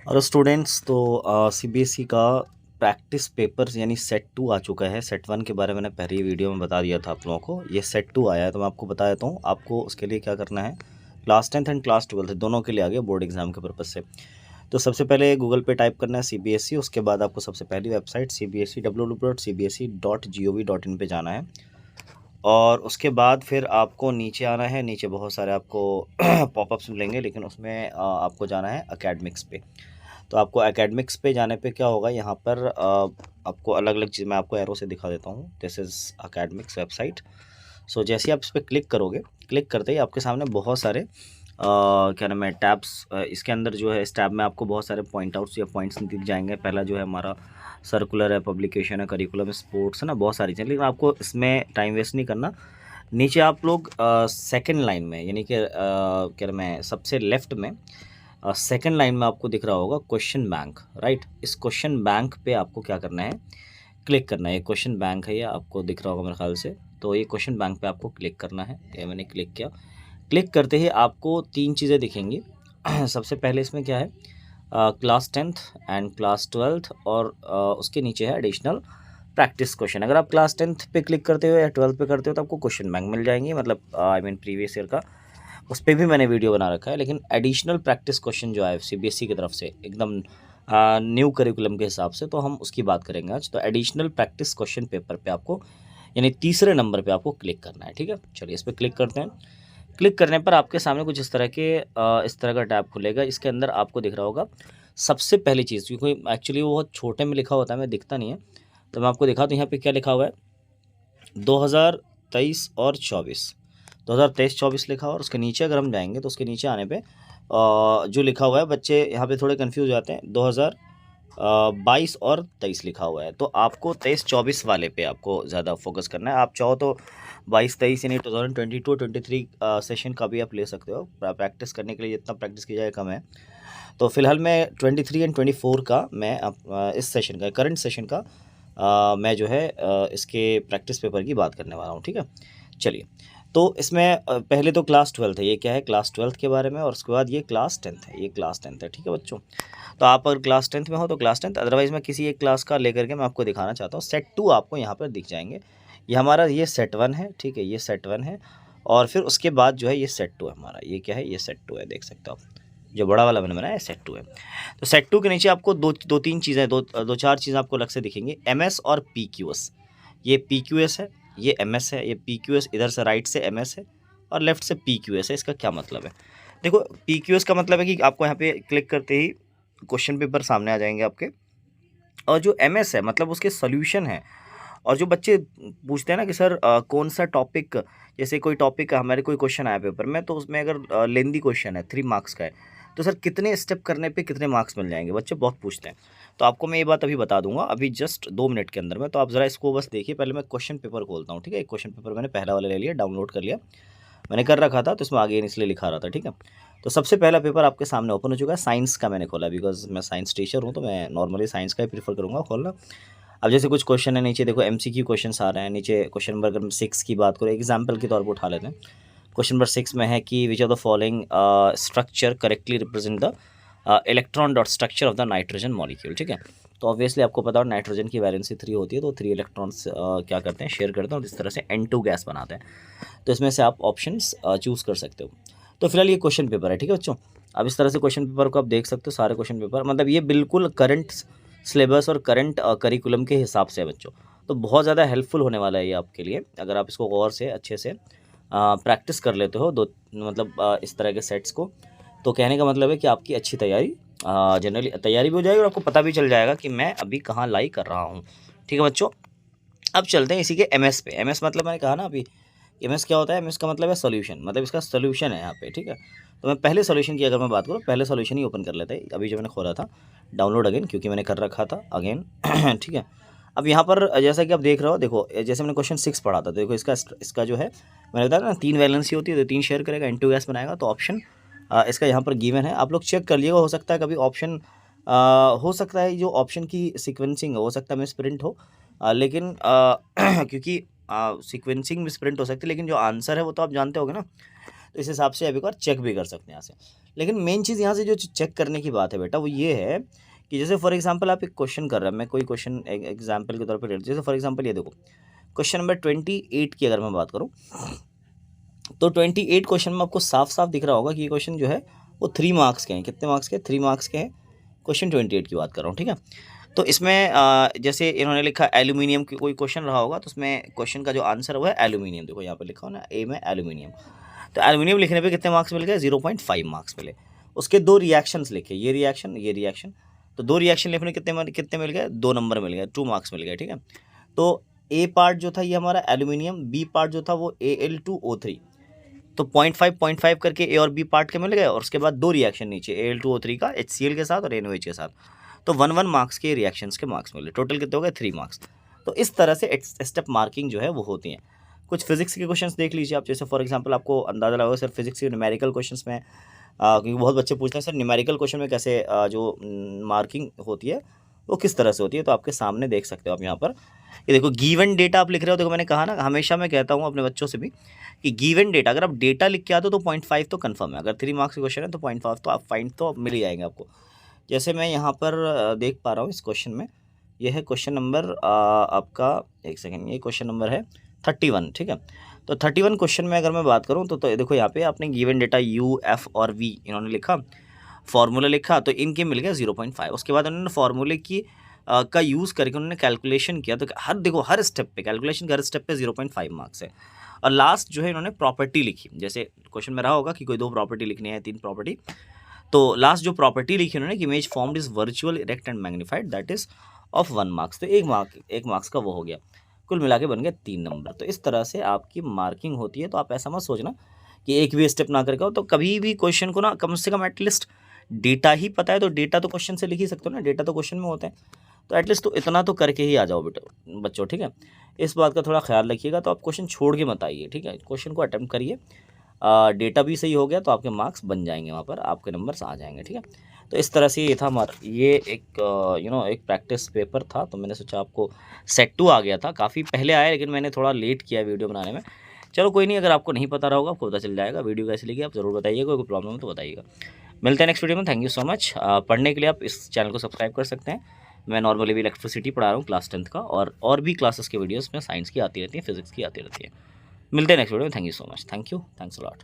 और स्टूडेंट्स तो सीबीएसई का प्रैक्टिस पेपर्स यानी सेट 2 आ चुका है। सेट 1 के बारे में मैंने पहली वीडियो में बता दिया था आप लोगों को। ये सेट 2 आया है तो मैं आपको बता देता हूँ। आपको उसके लिए क्या करना है, class 10th and class 12th दोनों के लिए आ गया बोर्ड एग्जाम के पर्पज़ से। तो सबसे पहले गूगल पे टाइप करना है सीबीएसई। उसके बाद आपको सबसे पहली वेबसाइट CBSE www.cbse.gov.in पे जाना है। और उसके बाद फिर आपको नीचे आना है। नीचे बहुत सारे आपको पॉपअप्स मिलेंगे, लेकिन उसमें आपको जाना है एकेडमिक्स पे। तो आपको एकेडमिक्स पे जाने पे क्या होगा, यहाँ पर आपको अलग अलग चीज़ मैं आपको एरो से दिखा देता हूँ। This is academics website. So जैसे ही आप इस पर क्लिक करोगे, क्लिक करते ही आपके सामने बहुत सारे क्या नाम है टैब्स, इसके अंदर जो है इस टैब में आपको बहुत सारे पॉइंट आउट्स या पॉइंट्स दिख जाएंगे। पहला जो है हमारा सर्कुलर है, पब्लिकेशन है, करिकुलम, स्पोर्ट्स है ना, बहुत सारी चीज़ें। लेकिन आपको इसमें टाइम वेस्ट नहीं करना। नीचे आप लोग सेकंड लाइन में, यानी कि क्या नाम है सबसे लेफ्ट में सेकंड लाइन में आपको दिख रहा होगा क्वेश्चन बैंक, राइट। इस क्वेश्चन बैंक पे आपको क्या करना है, क्लिक करना है। ये क्वेश्चन बैंक है, ये आपको दिख रहा होगा मेरे ख्याल से। तो ये क्वेश्चन बैंक पे आपको क्लिक करना है। ये मैंने क्लिक किया। क्लिक करते ही आपको तीन चीज़ें दिखेंगी। सबसे पहले इसमें क्या है, class 10th and class 12th, और उसके नीचे है एडिशनल प्रैक्टिस क्वेश्चन। अगर आप क्लास 10th पे क्लिक करते हो या 12th पे करते हो तो आपको क्वेश्चन बैंक मिल जाएंगी, मतलब आई मीन प्रीवियस ईयर का। उस पर भी मैंने वीडियो बना रखा है। लेकिन एडिशनल प्रैक्टिस क्वेश्चन जो है सीबीएसई की तरफ से एकदम न्यू करिकुलम के हिसाब से, तो हम उसकी बात करेंगे आज। तो एडिशनल प्रैक्टिस क्वेश्चन पेपर पे आपको, यानी तीसरे नंबर पे आपको क्लिक करना है, ठीक है। चलिए इस पर क्लिक करते हैं। क्लिक करने पर आपके सामने कुछ इस तरह के इस तरह का टैब खुलेगा। इसके अंदर आपको दिख रहा होगा सबसे पहली चीज़, क्योंकि एक्चुअली वो बहुत छोटे में लिखा होता है, मैं दिखता नहीं है, तो मैं आपको दिखा दूँ यहाँ पे क्या लिखा हुआ है। 2023 और 24, 2023-24 लिखा हुआ। और उसके नीचे अगर हम जाएंगे तो उसके नीचे आने पे जो लिखा हुआ है, बच्चे यहाँ पे थोड़े कंफ्यूज हो जाते हैं, 2022 और 23 लिखा हुआ है। तो आपको 23-24 वाले पे आपको ज़्यादा फोकस करना है। आप चाहो तो 22-23 यानी 2022-23 सेशन का भी आप ले सकते हो। प्रैक्टिस करने के लिए जितना प्रैक्टिस की जाए कम है। तो फिलहाल मैं 23 एंड 24 का मैं इस सेशन का, करंट सेशन का मैं जो है इसके प्रैक्टिस पेपर की बात करने वाला हूँ, ठीक है। चलिए, तो इसमें पहले तो क्लास 12th है। ये क्या है, क्लास 12th के बारे में। और उसके बाद ये क्लास 10th है, ये क्लास 10th है, ठीक है बच्चों। तो आप अगर क्लास 10th में हो तो क्लास 10th, अदरवाइज़ मैं किसी एक क्लास का लेकर के मैं आपको दिखाना चाहता हूँ। सेट 2 आपको यहाँ पर दिख जाएंगे। ये हमारा ये सेट 1 है, ठीक है, ये सेट 1 है। और फिर उसके बाद जो है ये सेट 2 है हमारा। ये क्या है, ये सेट 2 है, देख सकते हो आप। जो बड़ा वाला मैंने बनाया है सेट 2 है। तो सेट 2 के नीचे आपको दो तीन चीज़ें, दो चार चीज़ें आपको अलग से दिखेंगी। MS और PQS। ये PQS है, ये MS है। ये PQS इधर से राइट से MS है और लेफ्ट से PQS है। इसका क्या मतलब है, देखो PQS का मतलब है कि आपको यहाँ पे क्लिक करते ही क्वेश्चन पेपर सामने आ जाएंगे आपके। और जो MS है मतलब उसके सॉल्यूशन है। और जो बच्चे पूछते हैं ना कि सर कौन सा टॉपिक, जैसे कोई टॉपिक हमारे कोई क्वेश्चन आया पेपर में, तो उसमें अगर लेंदी क्वेश्चन है 3 मार्क्स का है, तो सर कितने स्टेप करने पे कितने मार्क्स मिल जाएंगे, बच्चे बहुत पूछते हैं। तो आपको मैं ये बात अभी बता दूंगा, अभी जस्ट 2 मिनट के अंदर में। तो आप ज़रा इसको बस देखिए। पहले मैं क्वेश्चन पेपर खोलता हूँ, ठीक है। एक क्वेश्चन पेपर मैंने पहला वाला ले लिया, डाउनलोड कर लिया, मैंने कर रखा था, तो इसमें आगे इसलिए लिखा रहा था, ठीक है। तो सबसे पहला पेपर आपके सामने ओपन हो चुका है। साइंस का मैंने खोला, बिकॉज मैं साइंस टीचर हूँ, तो मैं नॉर्मली साइंस का ही प्रीफर करूँगा खोलना। अब जैसे कुछ क्वेश्चन है नीचे, देखो MCQ क्वेश्चंस आ रहे हैं नीचे। क्वेश्चन नंबर अगर 6 की बात करें, एग्जाम्पल के तौर पर उठा लेते हैं। क्वेश्चन नंबर 6 में है कि which of the following structure correctly represent the electron dot structure of the nitrogen molecule, ठीक है। तो ऑब्वियसली आपको पता हो नाइट्रोजन की वैलेंसी 3 होती है, तो 3 इलेक्ट्रॉन्स क्या करते हैं, शेयर करते हैं, और इस तरह से N2 गैस बनाते हैं। तो इसमें से आप ऑप्शंस चूज़ कर सकते हो। तो फिलहाल ये क्वेश्चन पेपर है, ठीक है बच्चों। अब इस तरह से क्वेश्चन पेपर को आप देख सकते हो, सारे क्वेश्चन पेपर, मतलब ये बिल्कुल करंट सिलेबस और करंट करिकुलम के हिसाब से है बच्चों। तो बहुत ज़्यादा हेल्पफुल होने वाला है ये आपके लिए, अगर आप इसको गौर से अच्छे से प्रैक्टिस कर लेते हो, दो मतलब इस तरह के सेट्स को। तो कहने का मतलब है कि आपकी अच्छी तैयारी, जनरली तैयारी भी हो जाएगी और आपको पता भी चल जाएगा कि मैं अभी कहाँ लाई कर रहा हूँ, ठीक है बच्चों। अब चलते हैं इसी के MS पे। MS मतलब मैंने कहा ना अभी, MS क्या होता है, MS का मतलब है सॉल्यूशन, मतलब इसका सॉल्यूशन है यहाँ पे, ठीक है। तो मैं पहले सॉल्यूशन की अगर मैं बात करूँ, पहले सॉल्यूशन ही ओपन कर लेते हैं अभी जो मैंने खोला था, डाउनलोड अगेन, क्योंकि मैंने कर रखा था अगेन। ठीक है। अब यहाँ पर जैसा कि आप देख रहे हो, देखो जैसे मैंने क्वेश्चन 6 पढ़ा था, तो देखो इसका जो है, मैंने बताया ना 3 वैलेंसी होती है, तो 3 शेयर करेगा, N2 गैस बनाएगा। तो ऑप्शन इसका यहाँ पर गिवन है, आप लोग चेक कर लिएगा। हो सकता है कभी ऑप्शन, हो सकता है जो ऑप्शन की सिक्वेंसिंग हो सकता है मिस प्रिंट हो, लेकिन क्योंकि सीक्वेंसिंग मिस प्रिंट हो सकती है, लेकिन जो आंसर है वो तो आप जानते होगे ना। तो इस हिसाब से आप एक बार चेक भी कर सकते हैं यहाँ से। लेकिन मेन चीज़ यहाँ से जो चेक करने की बात है बेटा वो ये है कि जैसे फॉर एग्जांपल आप एक क्वेश्चन कर रहे हैं, मैं कोई क्वेश्चन एग्जांपल के तौर पर ले, जैसे फॉर एग्जांपल ये देखो क्वेश्चन नंबर 28 की अगर मैं बात करूँ तो 28 क्वेश्चन में आपको साफ साफ दिख रहा होगा कि ये क्वेश्चन जो है वो 3 मार्क्स के हैं। कितने मार्क्स के? 3 मार्क्स के हैं। क्वेश्चन 28 की बात कर रहा हूँ, ठीक है। तो इसमें जैसे इन्होंने लिखा एल्यूमिनियम की कोई क्वेश्चन रहा होगा, तो उसमें क्वेश्चन का जो आंसर है वो है एल्यूमिनियम। देखो यहाँ पे लिखा हो ना, ए में एल्यूमिनियम। तो एल्यूमिनियम लिखने पे कितने मार्क्स मिल गए? 0.5 मार्क्स मिले। उसके 2 रिएक्शंस लिखे, ये रिएक्शन। तो 2 रिएक्शन लिखने कितने मिल गए? 2 नंबर मिल गए, 2 मार्क्स मिल गए, ठीक है। तो ए पार्ट जो था ये हमारा एल्यूमिनियम, बी पार्ट जो था वो Al2O3। तो 0.5 करके ए और बी पार्ट के मिल गए, और उसके बाद 2 रिएक्शन नीचे Al2O3 का HCl के साथ और NaOH के साथ। तो 1 मार्क्स के रिएक्शंस के मार्क्स मिले। टोटल कितने हो गए? 3 मार्क्स। तो इस तरह से स्टेप मार्किंग जो है वो होती हैं। कुछ फिजिक्स के क्वेश्चंस देख लीजिए आप, जैसे फॉर एग्जांपल आपको अंदाजा लगा सर फिजिक्स के न्यूमेरिकल क्वेश्चंस में, क्योंकि बहुत बच्चे पूछते हैं सर न्यूमेरिकल क्वेश्चन में कैसे जो मार्किंग होती है वो किस तरह से होती है। तो आपके सामने देख सकते हो आप यहाँ पर, ये देखो गिवन डेटा आप लिख रहे हो। देखो मैंने कहा ना, हमेशा मैं कहता हूँ अपने बच्चों से भी कि गिवन डेटा, अगर आप डेटा लिख के आते हो तो 0.5 तो कंफर्म है। अगर 3 मार्क्स का क्वेश्चन है तो 0.5 तो आप फाइंड तो मिल ही जाएंगे आपको। जैसे मैं यहाँ पर देख पा रहा हूँ इस क्वेश्चन में, यह है क्वेश्चन नंबर आपका, एक सेकेंड, ये क्वेश्चन नंबर है 31, ठीक है। तो 31 क्वेश्चन में अगर मैं बात करूँ तो देखो यहाँ पे आपने गिवन डेटा U, F और V इन्होंने लिखा, फार्मूला लिखा, तो इनके मिल गया 0.5। उसके बाद उन्होंने फार्मूले की का यूज़ करके उन्होंने कैलकुलेशन किया, तो देखो हर स्टेप पे कैलकुलेशन का हर स्टेप पे 0.5 मार्क्स है। और लास्ट जो है इन्होंने प्रॉपर्टी लिखी, जैसे क्वेश्चन में रहा होगा कि कोई 2 प्रॉपर्टी लिखनी है, 3 प्रॉपर्टी। तो लास्ट जो प्रॉपर्टी लिखी उन्होंने कि image formed is virtual, erect and magnified, that is of 1 marks. तो 1 मार्क्स का वो हो गया, कुल मिला के बन गए 3 नंबर। तो इस तरह से आपकी मार्किंग होती है। तो आप ऐसा मत सोचना कि एक भी स्टेप ना करके हो। तो कभी भी क्वेश्चन को ना कम से कम एटलीस्ट डेटा ही पता है, तो डेटा तो क्वेश्चन से लिख ही सकते हो ना, डेटा तो क्वेश्चन में होते हैं। तो एटलीस्ट तो इतना तो करके ही आ जाओ बेटा बच्चों, ठीक है। इस बात का थोड़ा ख्याल रखिएगा। तो आप क्वेश्चन छोड़ के मत आइए, ठीक है। क्वेश्चन को अटेम्प्ट करिए, डेटा भी सही हो गया तो आपके मार्क्स बन जाएंगे, वहाँ पर आपके नंबर्स आ जाएंगे, ठीक है। तो इस तरह से ये था हमारा, ये एक एक प्रैक्टिस पेपर था। तो मैंने सोचा आपको सेट 2 आ गया था, काफ़ी पहले आया, लेकिन मैंने थोड़ा लेट किया वीडियो बनाने में। चलो कोई नहीं, अगर आपको नहीं पता रहा होगा आपको पता चल जाएगा। वीडियो कैसी लगी आप ज़रूर बताइएगा, कोई प्रॉब्लम हो तो बताइएगा। मिलते हैं नेक्स्ट वीडियो में। Thank you so much. पढ़ने के लिए आप इस चैनल को सब्सक्राइब कर सकते हैं। मैं नॉर्मली भी इलेक्ट्रिसिटी पढ़ा रहा हूँ क्लास 10th का, और भी क्लासेस के वीडियोस में साइंस की आती रहती है, फिजिक्स की आती रहती है। मिलते हैं नेक्स्ट वीडियो में। Thank you so much. Thank you, thanks a lot.